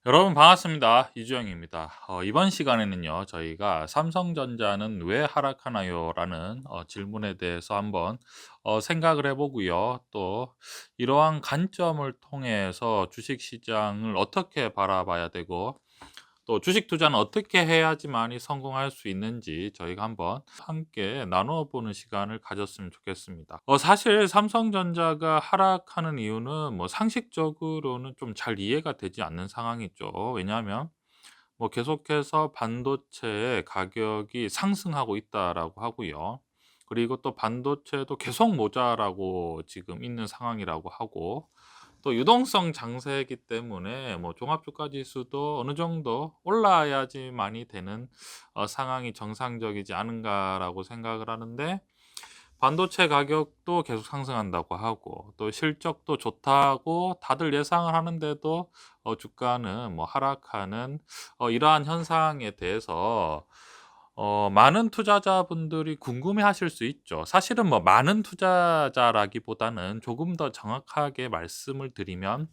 여러분 반갑습니다. 이주영입니다. 이번 시간에는요, 저희가 "삼성전자는 왜 하락하나요? 라는 질문에 대해서 한번 생각을 해 보고요. 또 이러한 관점을 통해서 주식 시장을 어떻게 바라봐야 되고, 또 주식 투자는 어떻게 해야지만이 성공할 수 있는지 저희가 한번 함께 나누어 보는 시간을 가졌으면 좋겠습니다. 사실 삼성전자가 하락하는 이유는 상식적으로는 좀 잘 이해가 되지 않는 상황이죠. 왜냐하면 계속해서 반도체의 가격이 상승하고 있다라고 하고요. 그리고 또 반도체도 계속 모자라고 지금 있는 상황이라고 하고, 또 유동성 장세이기 때문에 종합주가 지수도 어느 정도 올라야지만이 되는 상황이 정상적이지 않은가라고 생각을 하는데, 반도체 가격도 계속 상승한다고 하고 또 실적도 좋다고 다들 예상을 하는데도 주가는 하락하는 이러한 현상에 대해서 많은 투자자분들이 궁금해하실 수 있죠. 사실은 많은 투자자라기보다는 조금 더 정확하게 말씀을 드리면,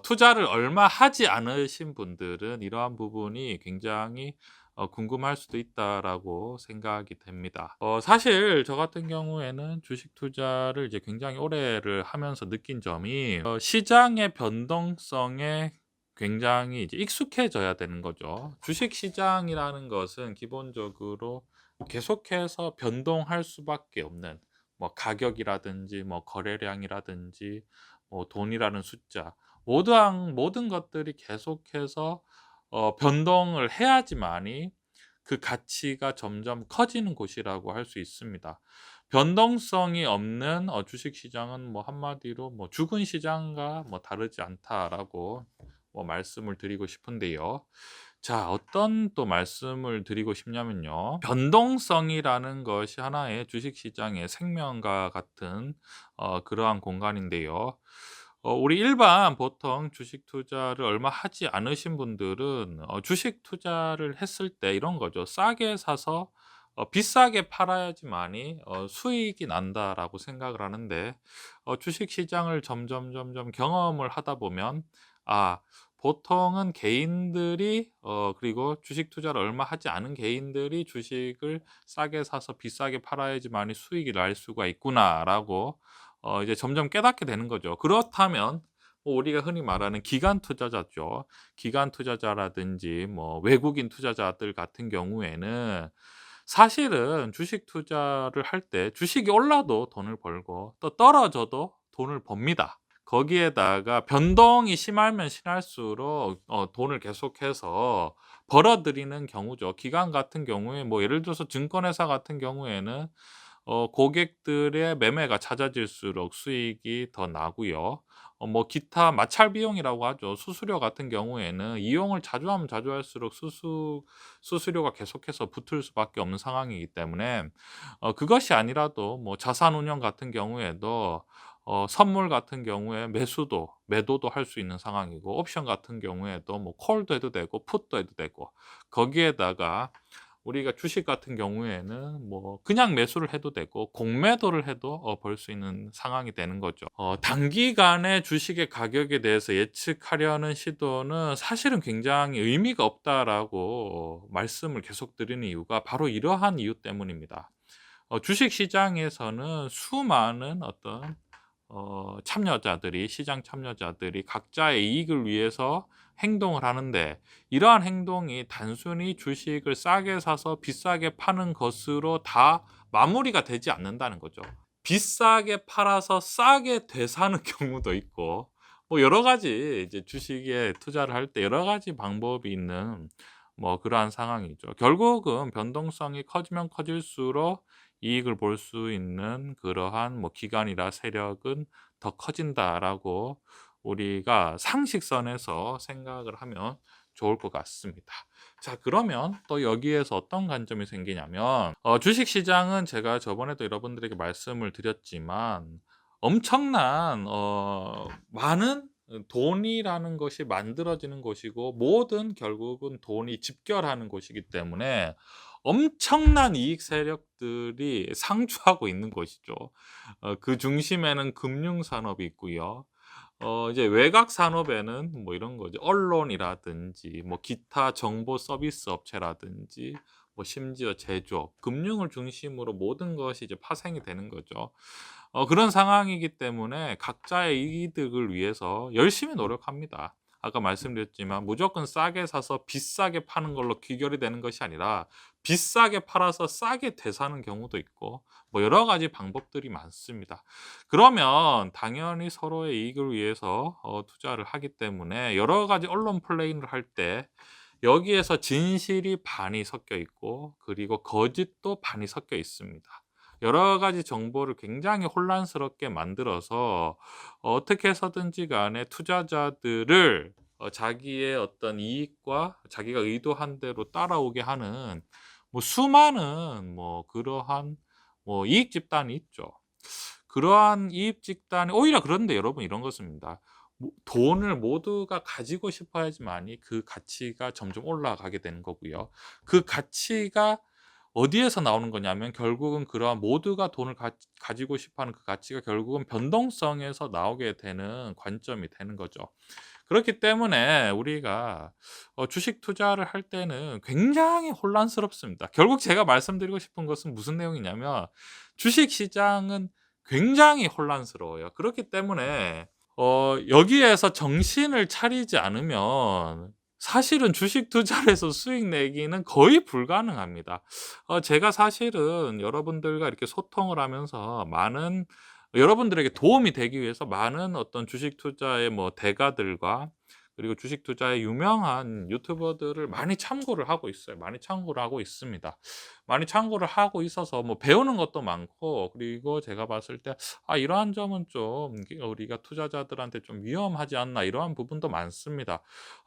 투자를 얼마 하지 않으신 분들은 이러한 부분이 굉장히 궁금할 수도 있다라고 생각이 됩니다. 사실 저 같은 경우에는 주식 투자를 이제 굉장히 오래를 하면서 느낀 점이, 시장의 변동성에 굉장히 이제 익숙해져야 되는 거죠. 주식 시장이라는 것은 기본적으로 계속해서 변동할 수밖에 없는, 가격이라든지 거래량이라든지 돈이라는 숫자, 모든 것들이 계속해서 변동을 해야지만이 그 가치가 점점 커지는 곳이라고 할 수 있습니다. 변동성이 없는 주식 시장은 한마디로 "죽은 시장과 다르지 않다."라고 말씀을 드리고 싶은데요. 자, 어떤 또 말씀을 드리고 싶냐면요. 변동성이라는 것이 하나의 주식 시장의 생명과 같은 그러한 공간인데요. 우리 일반 보통 주식 투자를 얼마 하지 않으신 분들은 주식 투자를 했을 때 이런 거죠. '싸게 사서 비싸게 팔아야지만이 수익이 난다.'라고 생각을 하는데, 주식 시장을 점점 경험을 하다 보면, 아, 보통은 개인들이 그리고 주식 투자를 얼마 하지 않은 개인들이 '주식을 싸게 사서 비싸게 팔아야지만이 수익이 날 수가 있구나.'라고 이제 점점 깨닫게 되는 거죠. 그렇다면 우리가 흔히 말하는 기관 투자자죠. 기관 투자자라든지 외국인 투자자들 같은 경우에는 사실은 주식 투자를 할 때 주식이 올라도 돈을 벌고 또 떨어져도 돈을 법니다. 거기에다가 변동이 심하면 심할수록 돈을 계속해서 벌어들이는 경우죠. 기관 같은 경우에 예를 들어서 증권회사 같은 경우에는 고객들의 매매가 잦아질수록 수익이 더 나고요. 기타 마찰 비용이라고 하죠. 수수료 같은 경우에는 이용을 자주 하면 자주 할수록 수수료가 계속해서 붙을 수밖에 없는 상황이기 때문에, 그것이 아니라도 자산 운용 같은 경우에도 선물 같은 경우에 매도도 할 수 있는 상황이고, 옵션 같은 경우에도 콜도 해도 되고 풋도 해도 되고, 거기에다가 우리가 주식 같은 경우에는 그냥 매수를 해도 되고 공매도를 해도 벌 수 있는 상황이 되는 거죠. 단기간에 주식의 가격에 대해서 예측하려는 시도는 사실은 굉장히 의미가 없다라고 말씀을 계속 드리는 이유가 바로 이러한 이유 때문입니다. 주식 시장에서는 수많은 어떤 시장 참여자들이 각자의 이익을 위해서 행동을 하는데, 이러한 행동이 단순히 주식을 싸게 사서 비싸게 파는 것으로 다 마무리가 되지 않는다는 거죠. 비싸게 팔아서 싸게 되사는 경우도 있고, 여러 가지 이제 주식에 투자를 할 때 여러 가지 방법이 있는 그러한 상황이죠. 결국은 변동성이 커지면 커질수록 이익을 볼 수 있는 그러한 기관이나 세력은 더 커진다라고 우리가 상식선에서 생각을 하면 좋을 것 같습니다. 자, 그러면 또 여기에서 어떤 관점이 생기냐면, 주식 시장은 제가 저번에도 여러분들에게 말씀을 드렸지만 엄청난 많은 돈이라는 것이 만들어지는 곳이고, 모든 결국은 돈이 집결하는 곳이기 때문에 엄청난 이익 세력들이 상주하고 있는 곳이죠. 그 중심에는 금융 산업이 있고요. 이제 외곽 산업에는 뭐 이런 거죠. 언론이라든지 뭐 기타 정보 서비스 업체라든지 뭐 심지어 제조업, 금융을 중심으로 모든 것이 이제 파생이 되는 거죠. 그런 상황이기 때문에 각자의 이득을 위해서 열심히 노력합니다. 아까 말씀드렸지만 무조건 싸게 사서 비싸게 파는 걸로 귀결이 되는 것이 아니라 비싸게 팔아서 싸게 되사는 경우도 있고 뭐 여러 가지 방법들이 많습니다. 그러면 당연히 서로의 이익을 위해서 투자를 하기 때문에 여러 가지 언론 플레이를 할 때 여기에서 진실이 반이 섞여 있고 그리고 거짓도 반이 섞여 있습니다. 여러 가지 정보를 굉장히 혼란스럽게 만들어서 어떻게 해서든지 간에 투자자들을 자기의 어떤 이익과 자기가 의도한 대로 따라오게 하는 뭐 수많은 뭐 그러한 뭐 이익 집단이 있죠. 그러한 이익 집단이 오히려 그런데 여러분 이런 것입니다. 돈을 모두가 가지고 싶어 하지만이 그 가치가 점점 올라가게 되는 거고요. 그 가치가 어디에서 나오는 거냐면 결국은 그러한 모두가 돈을 가지고 싶어 하는 그 가치가 결국은 변동성에서 나오게 되는 관점이 되는 거죠. 그렇기 때문에 우리가 주식 투자를 할 때는 굉장히 혼란스럽습니다. 결국 제가 말씀드리고 싶은 것은 무슨 내용이냐면 주식 시장은 굉장히 혼란스러워요. 그렇기 때문에 여기에서 정신을 차리지 않으면 사실은 주식 투자를 해서 수익 내기는 거의 불가능합니다. 제가 사실은 여러분들과 이렇게 소통을 하면서 많은 여러분들에게 도움이 되기 위해서 많은 어떤 주식 투자의 뭐 대가들과 그리고 주식 투자의 유명한 유튜버들을 많이 참고를 하고 있어요. 많이 참고를 하고 있습니다. 많이 참고를 하고 있어서 뭐 배우는 것도 많고 그리고 제가 봤을 때 '아 이러한 점은 좀 우리가 투자자들한테 좀 위험하지 않나.' 이러한 부분도 많습니다.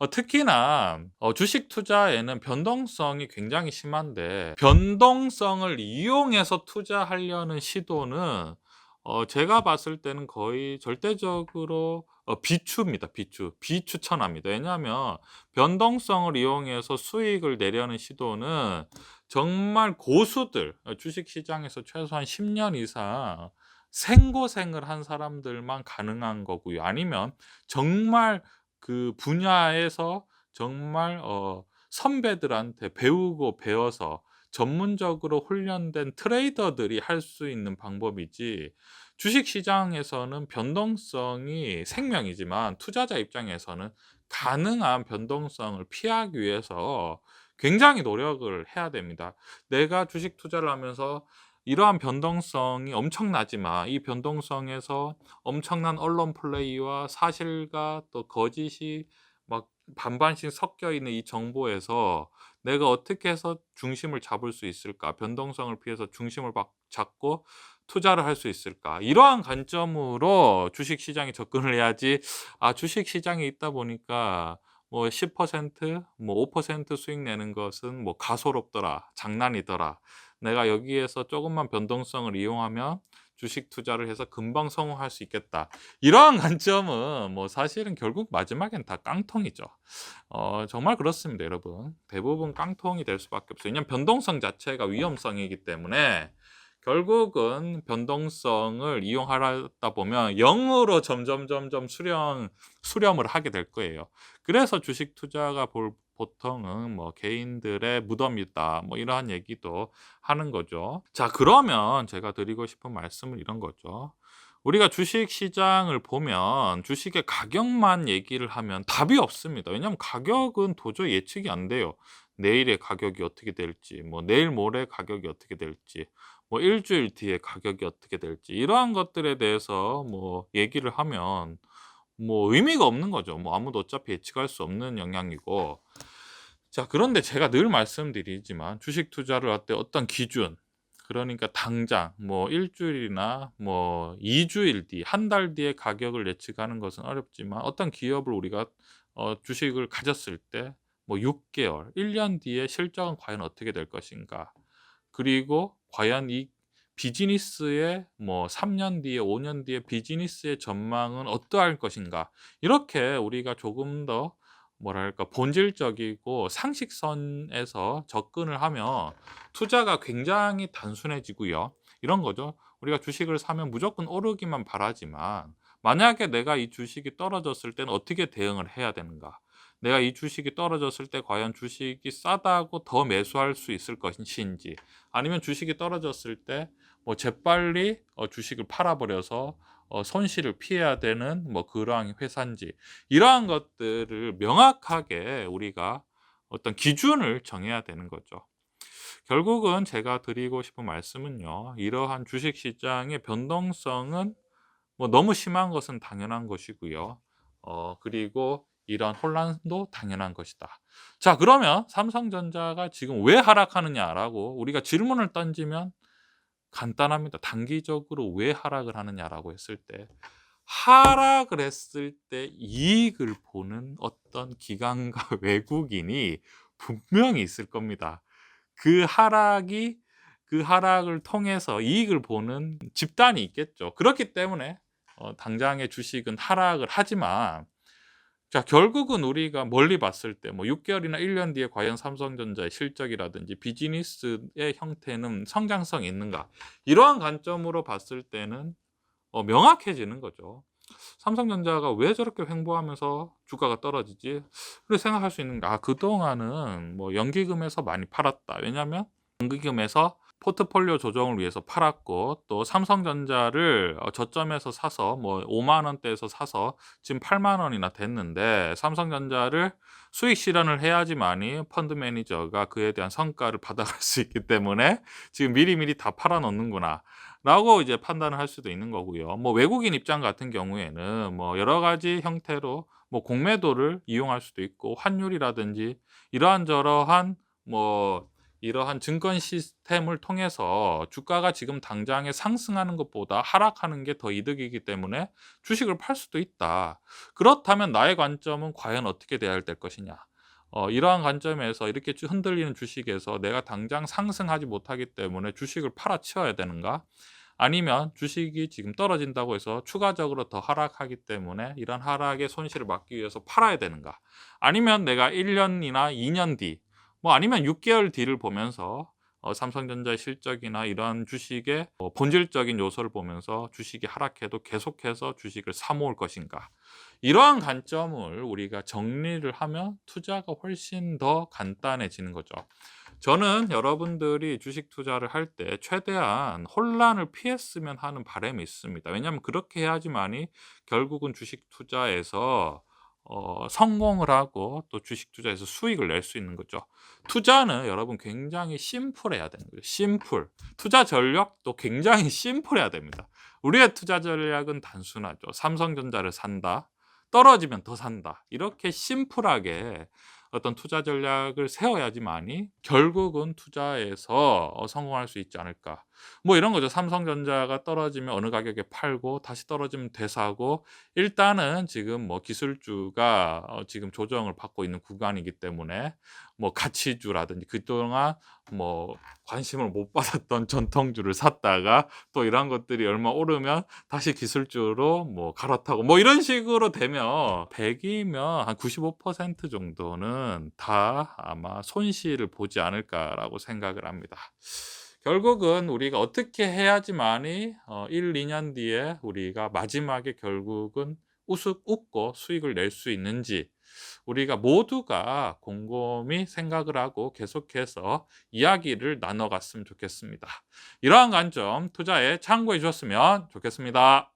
특히나 주식 투자에는 변동성이 굉장히 심한데 변동성을 이용해서 투자하려는 시도는 제가 봤을 때는 거의 절대적으로 비추입니다, 비추. 비추천합니다. 왜냐하면 변동성을 이용해서 수익을 내려는 시도는 정말 고수들, 주식 시장에서 최소한 10년 이상 생고생을 한 사람들만 가능한 거고요. 아니면 정말 그 분야에서 정말 선배들한테 배우고 배워서 전문적으로 훈련된 트레이더들이 할 수 있는 방법이지 주식 시장에서는 변동성이 생명이지만 투자자 입장에서는 가능한 변동성을 피하기 위해서 굉장히 노력을 해야 됩니다. 내가 주식 투자를 하면서 이러한 변동성이 엄청나지만 이 변동성에서 엄청난 언론 플레이와 사실과 또 거짓이 막 반반씩 섞여 있는 이 정보에서 내가 어떻게 해서 중심을 잡을 수 있을까? 변동성을 피해서 중심을 잡고 투자를 할 수 있을까? 이러한 관점으로 주식 시장에 접근을 해야지 주식 시장에 있다 보니까 뭐 10% 뭐 5% 수익 내는 것은 뭐 가소롭더라. 장난이더라. 내가 여기에서 조금만 변동성을 이용하면 주식 투자를 해서 금방 성공할 수 있겠다. 이러한 관점은 뭐 사실은 결국 마지막엔 다 깡통이죠. 정말 그렇습니다, 여러분. 대부분 깡통이 될 수밖에 없어요. 왜냐하면 변동성 자체가 위험성이기 때문에 결국은 변동성을 이용하다 보면 0으로 점점 수렴을 하게 될 거예요. 그래서 주식 투자가 보통은 뭐 개인들의 무덤이다. 뭐 이러한 얘기도 하는 거죠. 자, 그러면 제가 드리고 싶은 말씀은 이런 거죠. 우리가 주식 시장을 보면 주식의 가격만 얘기를 하면 답이 없습니다. 왜냐하면 가격은 도저히 예측이 안 돼요. 내일의 가격이 어떻게 될지, 뭐 내일 모레 가격이 어떻게 될지, 뭐 일주일 뒤에 가격이 어떻게 될지 이러한 것들에 대해서 뭐 얘기를 하면 뭐 의미가 없는 거죠. 뭐 아무도 어차피 예측할 수 없는 영향이고. 자, 그런데 제가 늘 말씀드리지만 주식 투자를 할 때 어떤 기준, 그러니까 당장 뭐 일 주일이나 뭐 2 주일 뒤, 한 달 뒤에 가격을 예측하는 것은 어렵지만 어떤 기업을 우리가 주식을 가졌을 때 뭐 6 개월, 1년 뒤에 실적은 과연 어떻게 될 것인가? 그리고 과연 이 비즈니스의 뭐 3년 뒤에 5년 뒤에 비즈니스의 전망은 어떠할 것인가? 이렇게 우리가 조금 더 뭐랄까 본질적이고 상식선에서 접근을 하면 투자가 굉장히 단순해지고요. 이런 거죠. 우리가 주식을 사면 무조건 오르기만 바라지만 만약에 내가 이 주식이 떨어졌을 때는 어떻게 대응을 해야 되는가? 내가 이 주식이 떨어졌을 때 과연 주식이 싸다고 더 매수할 수 있을 것인지, 아니면 주식이 떨어졌을 때 뭐 재빨리 주식을 팔아버려서 손실을 피해야 되는 뭐 그러한 회사인지, 이러한 것들을 명확하게 우리가 어떤 기준을 정해야 되는 거죠. 결국은 제가 드리고 싶은 말씀은요, 이러한 주식 시장의 변동성은 뭐 너무 심한 것은 당연한 것이고요. 그리고 이런 혼란도 당연한 것이다. 자, 그러면 삼성전자가 지금 왜 하락하느냐라고 우리가 질문을 던지면 간단합니다. 단기적으로 왜 하락을 하느냐라고 했을 때, 하락을 했을 때 이익을 보는 어떤 기관과 외국인이 분명히 있을 겁니다. 그 하락이 그 하락을 통해서 이익을 보는 집단이 있겠죠. 그렇기 때문에 당장의 주식은 하락을 하지만, 자, 결국은 우리가 멀리 봤을 때 뭐 6 개월이나 1년 뒤에 과연 삼성전자의 실적이라든지 비즈니스의 형태는 성장성이 있는가? 이러한 관점으로 봤을 때는 명확해지는 거죠. '삼성전자가 왜 저렇게 횡보하면서 주가가 떨어지지?' 그렇게 생각할 수 있는 게, 그동안은 뭐 연기금에서 많이 팔았다. 왜냐하면 연기금에서 포트폴리오 조정을 위해서 팔았고, 또 삼성전자를 저점에서 사서 뭐 5만 원대에서 사서 지금 8만 원이나 됐는데, 삼성전자를 수익 실현을 해야지만이 펀드 매니저가 그에 대한 성과를 받아갈 수 있기 때문에 지금 미리미리 다 팔아 놓는구나. 라고 이제 판단을 할 수도 있는 거고요. 뭐 외국인 입장 같은 경우에는 뭐 여러 가지 형태로 뭐 공매도를 이용할 수도 있고, 환율이라든지 이러한 저러한 뭐 이러한 증권 시스템을 통해서 주가가 지금 당장에 상승하는 것보다 하락하는 게 더 이득이기 때문에 주식을 팔 수도 있다. 그렇다면 나의 관점은 과연 어떻게 돼야 될 것이냐? 이러한 관점에서 이렇게 흔들리는 주식에서 내가 당장 상승하지 못하기 때문에 주식을 팔아치워야 되는가? 아니면 주식이 지금 떨어진다고 해서 추가적으로 더 하락하기 때문에 이런 하락의 손실을 막기 위해서 팔아야 되는가? 아니면 내가 1 년이나 2년 뒤, 뭐 아니면 6 개월 뒤를 보면서 삼성전자의 실적이나 이러한 주식의 본질적인 요소를 보면서 주식이 하락해도 계속해서 주식을 사 모을 것인가? 이러한 관점을 우리가 정리를 하면 투자가 훨씬 더 간단해지는 거죠. 저는 여러분들이 주식 투자를 할 때 최대한 혼란을 피했으면 하는 바람이 있습니다. 왜냐하면 그렇게 해야지만이 결국은 주식 투자에서 성공을 하고 또 주식 투자에서 수익을 낼 수 있는 거죠. 투자는 여러분 굉장히 심플해야 되는 거예요. 심플. 투자 전략도 굉장히 심플해야 됩니다. 우리의 투자 전략은 단순하죠. 삼성전자를 산다. 떨어지면 더 산다. 이렇게 심플하게 어떤 투자 전략을 세워야지만이 결국은 투자에서 성공할 수 있지 않을까. 뭐 이런 거죠. 삼성전자가 떨어지면 어느 가격에 팔고 다시 떨어지면 되사고, 일단은 지금 뭐 기술주가 지금 조정을 받고 있는 구간이기 때문에 뭐 가치주라든지 그동안 뭐 관심을 못 받았던 전통주를 샀다가 또 이런 것들이 얼마 오르면 다시 기술주로 뭐 갈아타고, 뭐 이런 식으로 되면 100 이면 한 95% 정도는 다 아마 손실을 보지 않을까라고 생각을 합니다. 결국은 우리가 어떻게 해야지만이 1-2년 뒤에 우리가 마지막에 결국은 우습 웃고 수익을 낼 수 있는지, 우리가 모두가 곰곰이 생각을 하고 계속해서 이야기를 나눠 갔으면 좋겠습니다. 이러한 관점 투자에 참고해 주셨으면 좋겠습니다.